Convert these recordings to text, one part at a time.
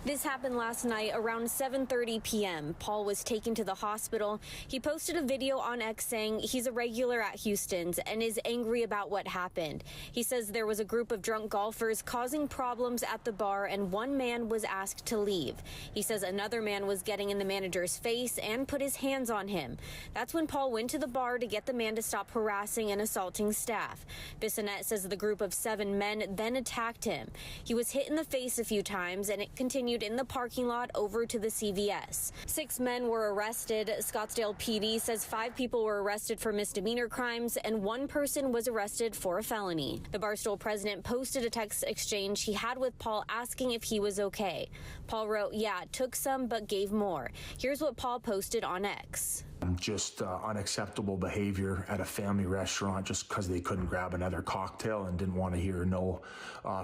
This happened last night around 7:30 p.m. Paul was taken to the hospital. He posted a video on X saying he's a regular at Houston's and is angry about what happened. He says there was a group of drunk golfers causing problems at the bar and one man was asked to leave. He says another man was getting in the manager's face and put his hands on him. That's when Paul went to the bar to get the man to stop harassing and assaulting staff. Bissonnette says the group of 7 men then attacked him. He was hit in the face a few times and it continued in the parking lot over to the CVS. 6 men were arrested. Scottsdale PD says 5 people were arrested for misdemeanor crimes and 1 person was arrested for a felony. The Barstool president posted a text exchange he had with Paul asking if he was okay. Paul wrote, "Yeah, took some but gave more." Here's what Paul posted on X. Just unacceptable behavior at a family restaurant just because they couldn't grab another cocktail and didn't want to hear no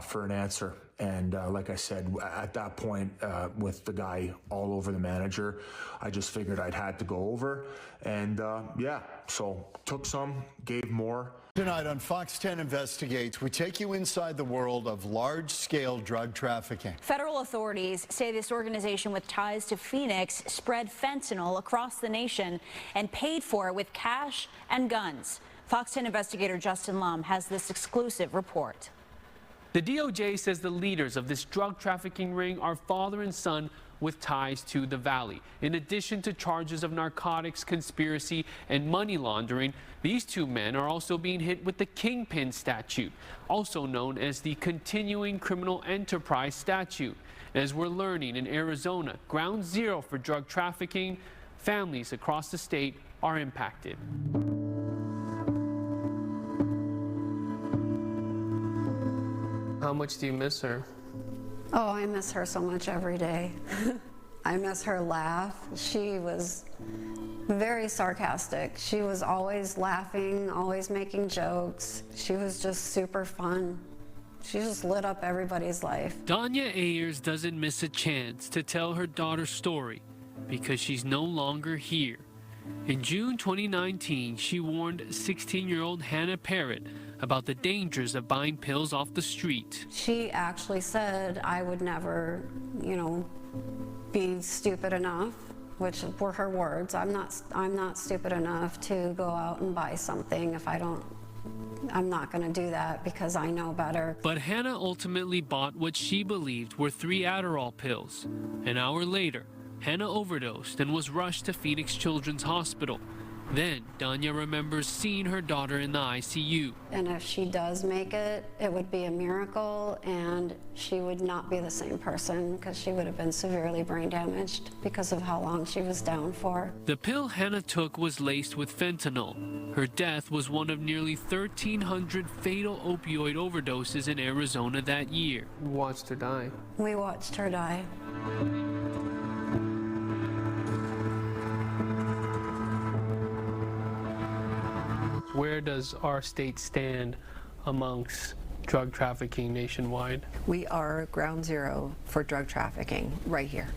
for an answer. And like I said, at that point, with the guy all over the manager, I just figured I'd had to go over. And yeah, so took some, gave more. Tonight on Fox 10 Investigates, we take you inside the world of large-scale drug trafficking. Federal authorities say this organization with ties to Phoenix spread fentanyl across the nation and paid for it with cash and guns. Fox 10 investigator Justin Lum has this exclusive report. The DOJ says the leaders of this drug trafficking ring are father and son with ties to the Valley. In addition to charges of narcotics, conspiracy, and money laundering, these 2 men are also being hit with the Kingpin statute, also known as the Continuing Criminal Enterprise statute. As we're learning in Arizona, ground zero for drug trafficking, families across the state are impacted. How much do you miss her? Oh, I miss her so much every day. I miss her laugh. She was very sarcastic. She was always laughing, always making jokes. She was just super fun. She just lit up everybody's life. Danya Ayers doesn't miss a chance to tell her daughter's story because she's no longer here. In June 2019, she warned 16-year-old Hannah Parrott about the dangers of buying pills off the street. She actually said I would never, be stupid enough, which were her words. I'm not stupid enough to go out and buy something if I'm not going to do that because I know better. But Hannah ultimately bought what she believed were 3 Adderall pills. An hour later, Hannah overdosed and was rushed to Phoenix Children's Hospital. Then, Danya remembers seeing her daughter in the ICU. And if she does make it, it would be a miracle, and she would not be the same person because she would have been severely brain damaged because of how long she was down for. The pill Hannah took was laced with fentanyl. Her death was one of nearly 1,300 fatal opioid overdoses in Arizona that year. You watched her die. We watched her die. Where does our state stand amongst drug trafficking nationwide? We are ground zero for drug trafficking right here.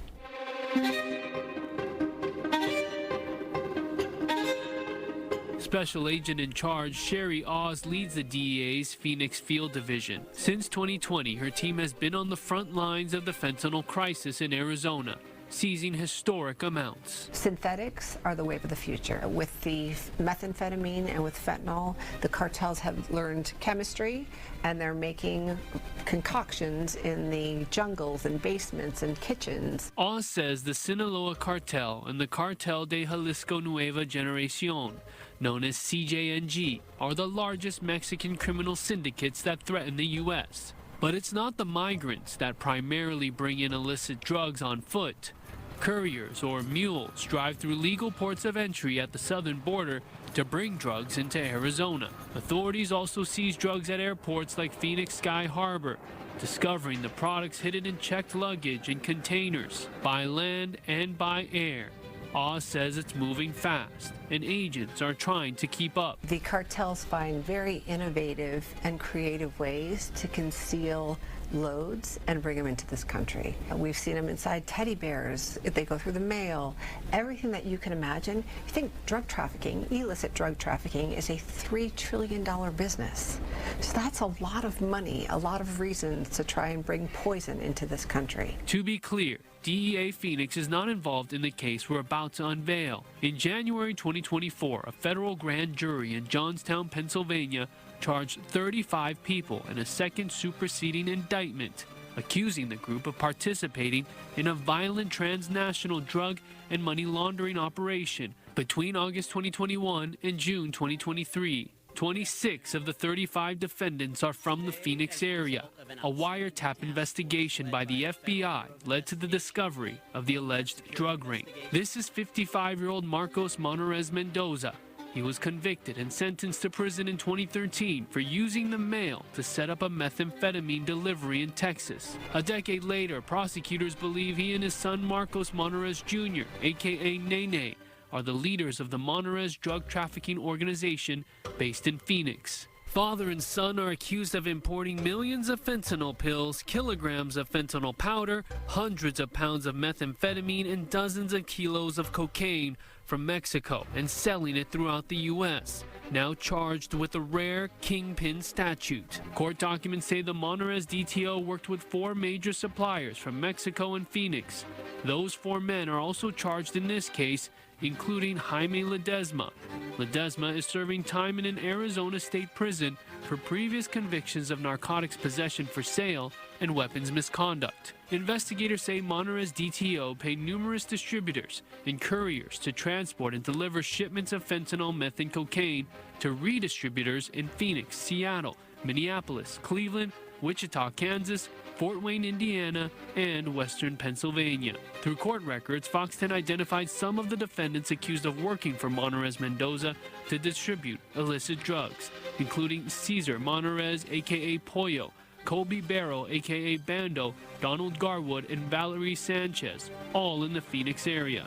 Special Agent in Charge Sherry Oz leads the DEA's Phoenix Field Division. Since 2020, her team has been on the front lines of the fentanyl crisis in Arizona, seizing historic amounts. Synthetics are the wave of the future. With the methamphetamine and with fentanyl, the cartels have learned chemistry and they're making concoctions in the jungles and basements and kitchens. Oz says the Sinaloa cartel and the Cartel de Jalisco Nueva Generacion, known as CJNG, are the largest Mexican criminal syndicates that threaten the U.S. But it's not the migrants that primarily bring in illicit drugs on foot. Couriers or mules drive through legal ports of entry at the southern border to bring drugs into Arizona. Authorities also seize drugs at airports like Phoenix Sky Harbor, discovering the products hidden in checked luggage and containers by land and by air. Oz says it's moving fast, and agents are trying to keep up. The cartels find very innovative and creative ways to conceal loads and bring them into this country. We've seen them inside teddy bears. They go through the mail. Everything that you can imagine. You think drug trafficking, illicit drug trafficking, is a $3 trillion business. So that's a lot of money, a lot of reasons to try and bring poison into this country. To be clear, DEA Phoenix is not involved in the case we're about to unveil. In January 2024, a federal grand jury in Johnstown, Pennsylvania, charged 35 people in a second superseding indictment, accusing the group of participating in a violent transnational drug and money laundering operation between August 2021 and June 2023. 26 of the 35 defendants are from the Phoenix area. A wiretap investigation by the FBI led to the discovery of the alleged drug ring. This is 55-year-old Marcos Monarrez Mendoza. He was convicted and sentenced to prison in 2013 for using the mail to set up a methamphetamine delivery in Texas. A decade later, prosecutors believe he and his son Marcos Monarrez Jr., aka Nene, are the leaders of the Monarrez drug trafficking organization based in Phoenix. Father and son are accused of importing millions of fentanyl pills, kilograms of fentanyl powder, hundreds of pounds of methamphetamine, and dozens of kilos of cocaine from Mexico and selling it throughout the U.S., now charged with a rare kingpin statute. Court documents say the Monarrez DTO worked with 4 major suppliers from Mexico and Phoenix. Those 4 men are also charged in this case, including Jaime Ledesma. Ledesma is serving time in an Arizona state prison for previous convictions of narcotics possession for sale and weapons misconduct. Investigators say Monarrez DTO paid numerous distributors and couriers to transport and deliver shipments of fentanyl, meth, and cocaine to redistributors in Phoenix, Seattle, Minneapolis, Cleveland, Wichita, Kansas, Fort Wayne, Indiana, and Western Pennsylvania. Through court records, Fox 10 identified some of the defendants accused of working for Monarrez Mendoza to distribute illicit drugs, including Cesar Monarrez, aka Pollo, Colby Barrow, aka Bando, Donald Garwood, and Valerie Sanchez, all in the Phoenix area.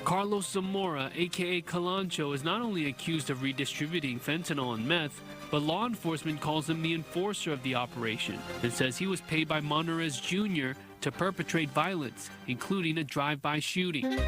Carlos Zamora, aka Calancho, is not only accused of redistributing fentanyl and meth, but law enforcement calls him the enforcer of the operation and says he was paid by Monarrez Jr. to perpetrate violence, including a drive-by shooting.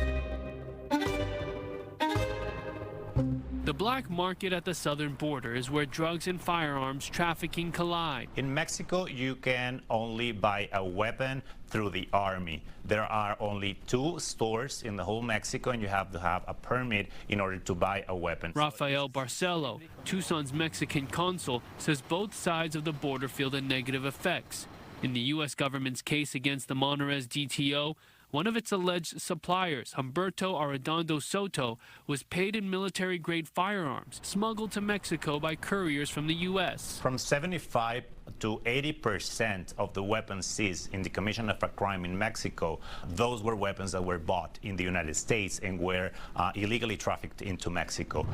The black market at the southern border is where drugs and firearms trafficking collide. In Mexico, you can only buy a weapon through the army. There are only 2 stores in the whole Mexico, and you have to have a permit in order to buy a weapon. Rafael Barcelo, Tucson's Mexican consul, says both sides of the border feel the negative effects. In the U.S. government's case against the Monarrez DTO, one of its alleged suppliers, Humberto Arredondo Soto, was paid in military-grade firearms smuggled to Mexico by couriers from the U.S. From 75 to 80% of the weapons seized in the commission of a crime in Mexico, those were weapons that were bought in the United States and were illegally trafficked into Mexico.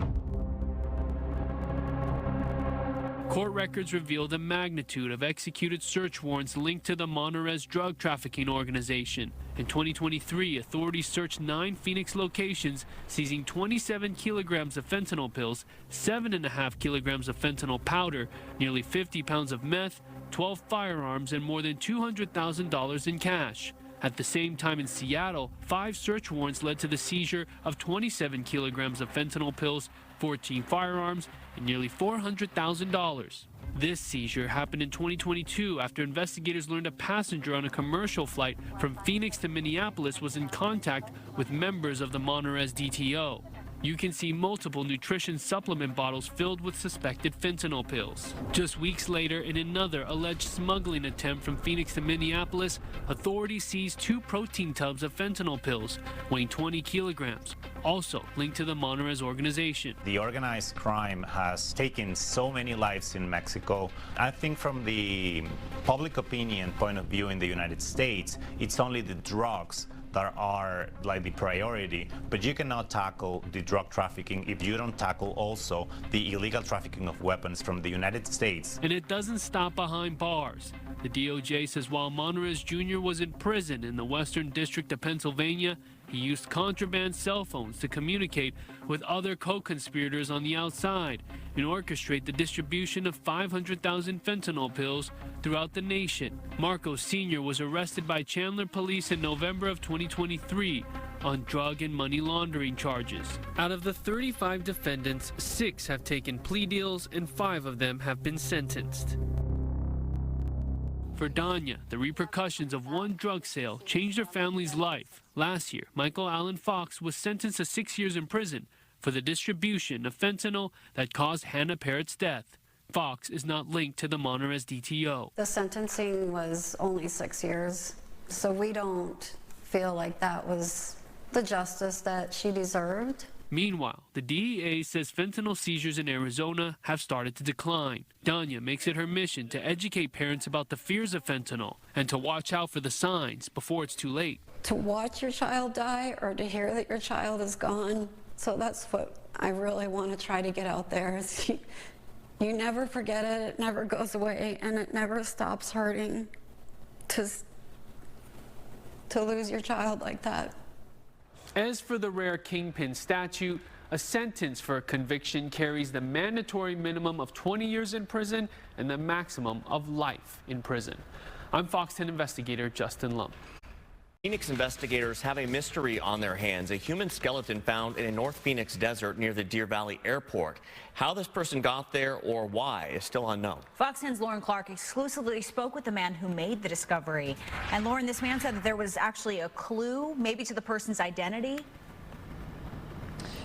Court records reveal the magnitude of executed search warrants linked to the Monarrez drug trafficking organization. In 2023, authorities searched 9 Phoenix locations, seizing 27 kilograms of fentanyl pills, 7.5 kilograms of fentanyl powder, nearly 50 pounds of meth, 12 firearms, and more than $200,000 in cash. At the same time in Seattle, 5 search warrants led to the seizure of 27 kilograms of fentanyl pills, 14 firearms, and nearly $400,000. This seizure happened in 2022 after investigators learned a passenger on a commercial flight from Phoenix to Minneapolis was in contact with members of the Monarrez DTO. You can see multiple nutrition supplement bottles filled with suspected fentanyl pills. Just weeks later, in another alleged smuggling attempt from Phoenix to Minneapolis, authorities seized 2 protein tubs of fentanyl pills weighing 20 kilograms, also linked to the Monarrez organization. The organized crime has taken so many lives in Mexico. I think from the public opinion point of view in the United States, it's only the drugs that are like the priority, but you cannot tackle the drug trafficking if you don't tackle also the illegal trafficking of weapons from the United States. And it doesn't stop behind bars. The DOJ says while Monarrez Jr. was in prison in the Western District of Pennsylvania, he used contraband cell phones to communicate with other co-conspirators on the outside and orchestrate the distribution of 500,000 fentanyl pills throughout the nation. Marcos Sr. was arrested by Chandler police in November of 2023 on drug and money laundering charges. Out of the 35 defendants, 6 have taken plea deals and 5 of them have been sentenced. For Danya, the repercussions of one drug sale changed her family's life. Last year, Michael Allen Fox was sentenced to 6 years in prison for the distribution of fentanyl that caused Hannah Parrott's death. Fox is not linked to the Monarrez DTO. The sentencing was only 6 years, so we don't feel like that was the justice that she deserved. Meanwhile, the DEA says fentanyl seizures in Arizona have started to decline. Danya makes it her mission to educate parents about the fears of fentanyl and to watch out for the signs before it's too late. To watch your child die or to hear that your child is gone. So that's what I really want to try to get out there. Is you never forget it, it never goes away, and it never stops hurting to lose your child like that. As for the rare kingpin statute, a sentence for a conviction carries the mandatory minimum of 20 years in prison and the maximum of life in prison. I'm Fox 10 investigator Justin Lum. Phoenix investigators have a mystery on their hands. A human skeleton found in a North Phoenix desert near the Deer Valley Airport. How this person got there or why is still unknown. Fox 10's Lauren Clark exclusively spoke with the man who made the discovery. And Lauren, this man said that there was actually a clue, maybe to the person's identity.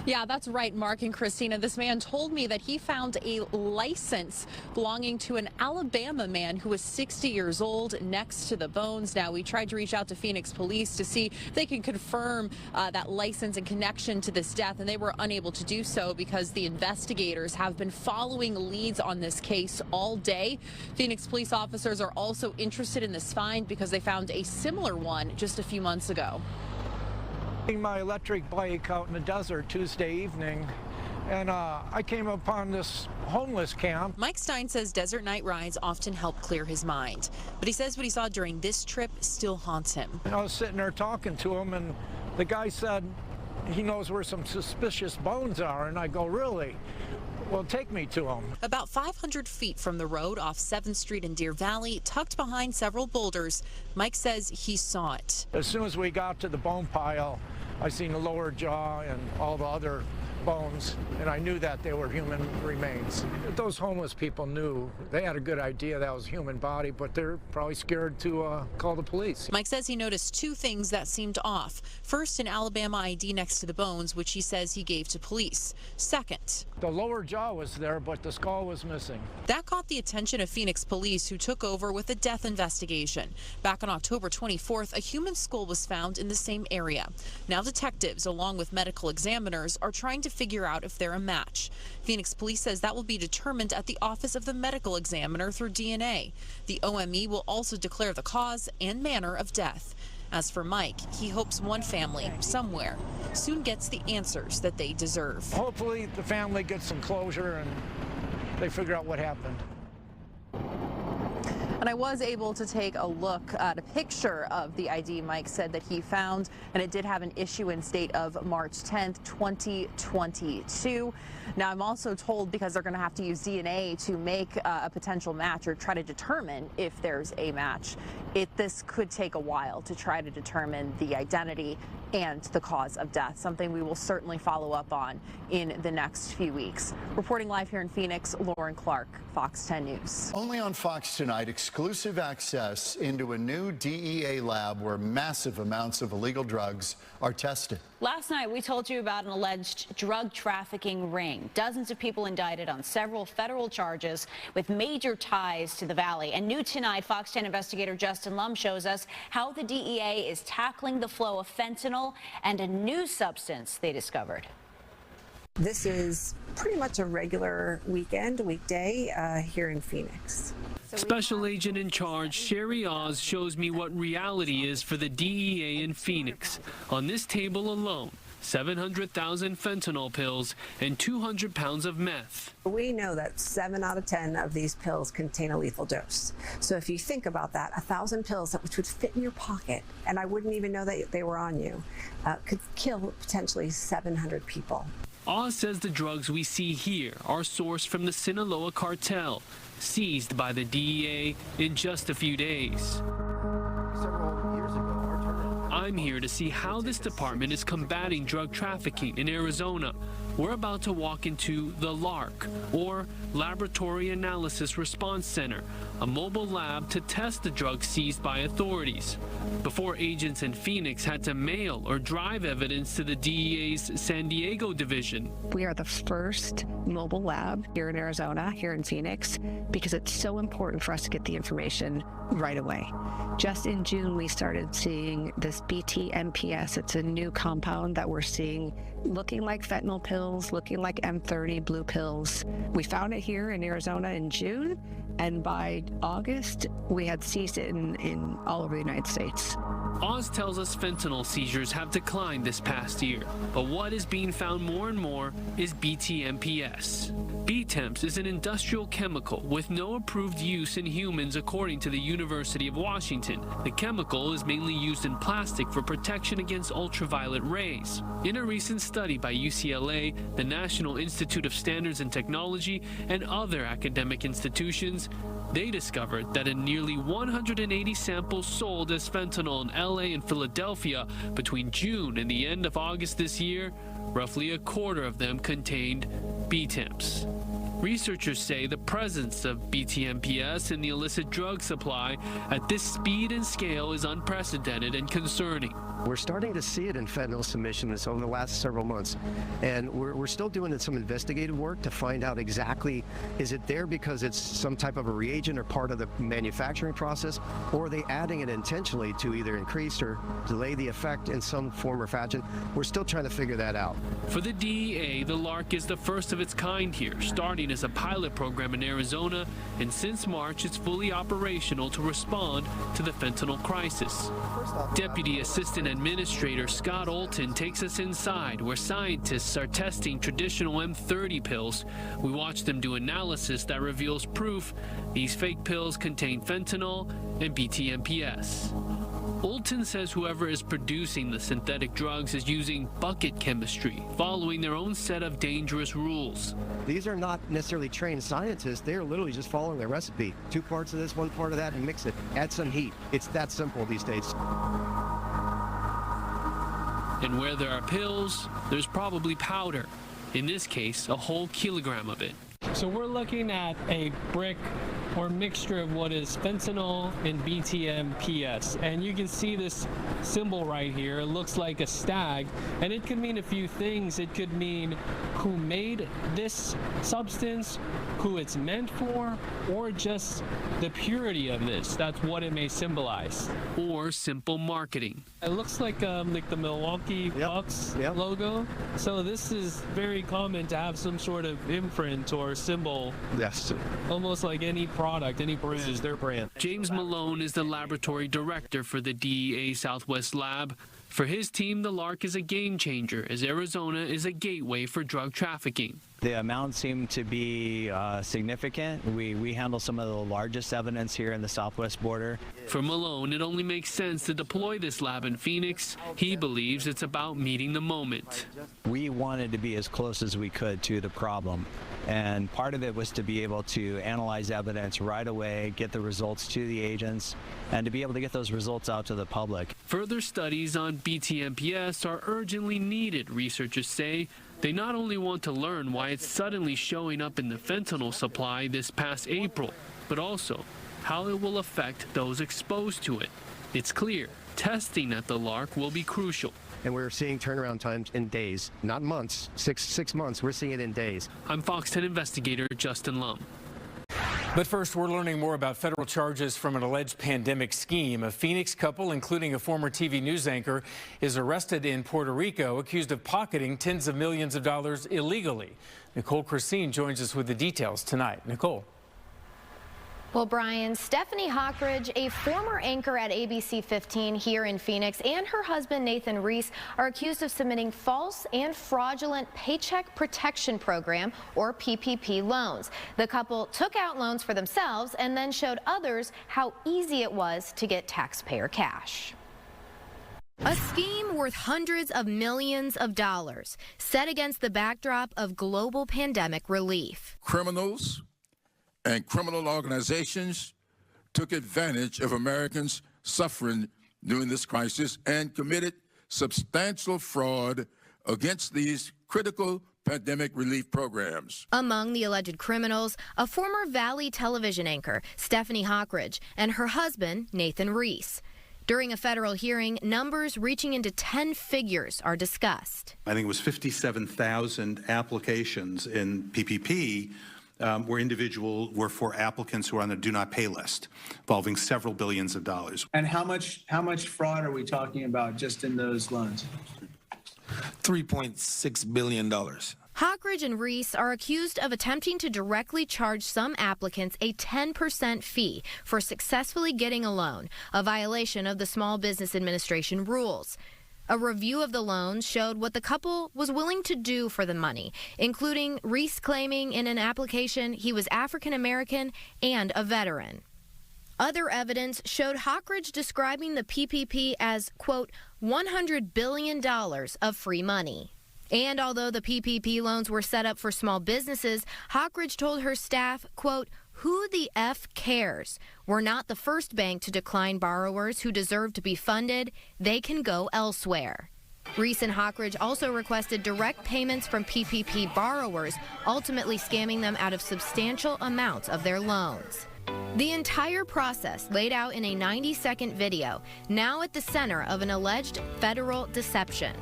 Yeah, that's right, Mark and Christina. This man told me that he found a license belonging to an Alabama man who was 60 years old next to the bones. Now, we tried to reach out to Phoenix police to see if they can confirm that license and connection to this death, and they were unable to do so because the investigators have been following leads on this case all day. Phoenix police officers are also interested in this find because they found a similar one just a few months ago. My electric bike out in the desert Tuesday evening, and I came upon this homeless camp. Mike Stein says desert night rides often help clear his mind, but he says what he saw during this trip still haunts him. I was sitting there talking to him, and the guy said he knows where some suspicious bones are, and I go, really? Well, take me to him. About 500 feet from the road off 7th Street in Deer Valley, tucked behind several boulders, Mike says he saw it. As soon as we got to the bone pile, I seen the lower jaw and all the other bones, and I knew that they were human remains. Those homeless people knew. They had a good idea that was a human body, but they're probably scared to call the police. Mike says he noticed 2 things that seemed off. First, an Alabama ID next to the bones, which he says he gave to police. Second, the lower jaw was there, but the skull was missing. That caught the attention of Phoenix police, who took over with a death investigation. Back on October 24th, a human skull was found in the same area. Now detectives, along with medical examiners, are trying to figure out if they're a match. Phoenix police says that will be determined at the office of the medical examiner through DNA. The OME will also declare the cause and manner of death. As for Mike, he hopes one family, somewhere, soon gets the answers that they deserve. Hopefully the family gets some closure and they figure out what happened. And I was able to take a look at a picture of the ID Mike said that he found, and it did have an issuance date of March 10th, 2022. Now, I'm also told, because they're going to have to use DNA to make a potential match or try to determine if there's a match, this could take a while to try to determine the identity and the cause of death, something we will certainly follow up on in the next few weeks. Reporting live here in Phoenix, Lauren Clark, Fox 10 News. Only on Fox tonight, exclusive access into a new DEA lab where massive amounts of illegal drugs are tested. Last night, we told you about an alleged drug trafficking ring. Dozens of people indicted on several federal charges with major ties to the Valley. And new tonight, Fox 10 investigator Justin Lum shows us how the DEA is tackling the flow of fentanyl and a new substance they discovered. This is pretty much a regular weekday here in Phoenix. Special Agent in Charge Sherry Oz shows me what reality is for the DEA in Phoenix. On this table alone, 700,000 fentanyl pills, and 200 pounds of meth. We know that 7 out of 10 of these pills contain a lethal dose. So if you think about that, 1,000 pills which would fit in your pocket, and I wouldn't even know that they were on you, could kill potentially 700 people. Oz says the drugs we see here are sourced from the Sinaloa cartel, seized by the DEA in just a few days. I'm here to see how this department is combating drug trafficking in Arizona. We're about to walk into the LARC, or Laboratory Analysis Response Center, a mobile lab to test the drugs seized by authorities. Before agents in Phoenix had to mail or drive evidence to the DEA's San Diego division. We are the first mobile lab here in Arizona, here in Phoenix, because it's so important for us to get the information right away. Just in June, we started seeing this BT-MPS. It's a new compound that we're seeing looking like fentanyl pills, looking like M30 blue pills. We found it here in Arizona in June, and by August, we had seized it in all over the United States. Oz tells us fentanyl seizures have declined this past year, but what is being found more and more is BT-MPS. B-Temps is an industrial chemical with no approved use in humans according to the University of Washington. The chemical is mainly used in plastic for protection against ultraviolet rays. In a recent study by UCLA, the National Institute of Standards and Technology, and other academic institutions, they discovered that in nearly 180 samples sold as fentanyl in LA and Philadelphia between June and the end of August this year, roughly a quarter of them contained B-Temps. Researchers say the presence of BT-MPS in the illicit drug supply at this speed and scale is unprecedented and concerning. We're starting to see it in fentanyl submissions over the last several months, and we're still doing some investigative work to find out exactly, is it there because it's some type of a reagent or part of the manufacturing process, or are they adding it intentionally to either increase or delay the effect in some form or fashion? We're still trying to figure that out. For the DEA, the LARC is the first of its kind here, starting as a pilot program in Arizona, and since March it's fully operational to respond to the fentanyl crisis. Deputy Assistant Administrator Scott Olton takes us inside where scientists are testing traditional M30 pills. We watch them do analysis that reveals proof these fake pills contain fentanyl and BT-MPS. Olton says whoever is producing the synthetic drugs is using bucket chemistry, following their own set of dangerous rules. These are not necessarily trained scientists. They're literally just following their recipe. 2 parts of this, 1 part of that, and mix it. Add some heat. It's that simple these days. And where there are pills, there's probably powder. In this case, a whole kilogram of it. So we're looking at a brick or mixture of what is fentanyl and BT-MPS. And you can see this symbol right here. It looks like a stag, and it could mean a few things. It could mean who made this substance, who it's meant for, or just the purity of this. That's what it may symbolize. Or simple marketing. It looks like the Milwaukee Bucks logo. So this is very common to have some sort of imprint or symbol. Yes. Almost like any product, any brand. This is their brand. James Malone is the laboratory director for the DEA Southwest Lab. For his team, the LARC is a game changer as Arizona is a gateway for drug trafficking. The amounts seem to be significant. We handle some of the largest evidence here in the southwest border. For Malone, it only makes sense to deploy this lab in Phoenix. He believes it's about meeting the moment. We wanted to be as close as we could to the problem. And part of it was to be able to analyze evidence right away, get the results to the agents, and to be able to get those results out to the public. Further studies on BT-MPS are urgently needed, researchers say. They not only want to learn why it's suddenly showing up in the fentanyl supply this past April, but also how it will affect those exposed to it. It's clear testing at the LARC will be crucial. And we're seeing turnaround times in days, not months, six months. We're seeing it in days. I'm Fox 10 investigator Justin Lum. But first, we're learning more about federal charges from an alleged pandemic scheme. A Phoenix couple, including a former TV news anchor, is arrested in Puerto Rico, accused of pocketing tens of millions of dollars illegally. Nicole Christine joins us with the details tonight. Nicole. Well, Brian, Stephanie Hockridge, a former anchor at ABC 15 here in Phoenix, and her husband, Nathan Reese, are accused of submitting false and fraudulent Paycheck Protection Program, or PPP, loans. The couple took out loans for themselves and then showed others how easy it was to get taxpayer cash. A scheme worth hundreds of millions of dollars, set against the backdrop of global pandemic relief. Criminals and criminal organizations took advantage of Americans suffering during this crisis and committed substantial fraud against these critical pandemic relief programs. Among the alleged criminals, a former Valley television anchor, Stephanie Hockridge, and her husband, Nathan Reese. During a federal hearing, numbers reaching into 10 figures are discussed. I think it was 57,000 applications in PPP were for applicants who are on the do not pay list, involving several billions of dollars. And how much fraud are we talking about just in those loans? $3.6 billion. Hockridge and Reese are accused of attempting to directly charge some applicants a 10% fee for successfully getting a loan, a violation of the Small Business Administration rules. A review of the loans showed what the couple was willing to do for the money, including Reese claiming in an application he was African American and a veteran. Other evidence showed Hockridge describing the PPP as, quote, $100 billion of free money. And although the PPP loans were set up for small businesses, Hockridge told her staff, quote, "Who the F cares? We're not the first bank to decline borrowers who deserve to be funded. They can go elsewhere." Reese and Hockridge also requested direct payments from PPP borrowers, ultimately scamming them out of substantial amounts of their loans. The entire process laid out in a 90-second video, now at the center of an alleged federal deception.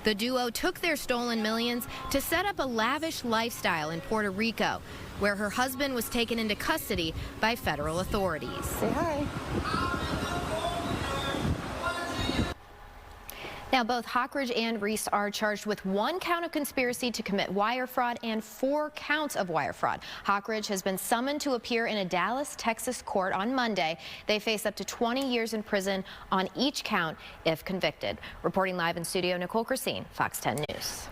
The duo took their stolen millions to set up a lavish lifestyle in Puerto Rico, where her husband was taken into custody by federal authorities. Say hi. Now, both Hockridge and Reese are charged with 1 count of conspiracy to commit wire fraud and 4 counts of wire fraud. Hockridge has been summoned to appear in a Dallas, Texas court on Monday. They face up to 20 years in prison on each count if convicted. Reporting live in studio, Nicole Christine, Fox 10 News.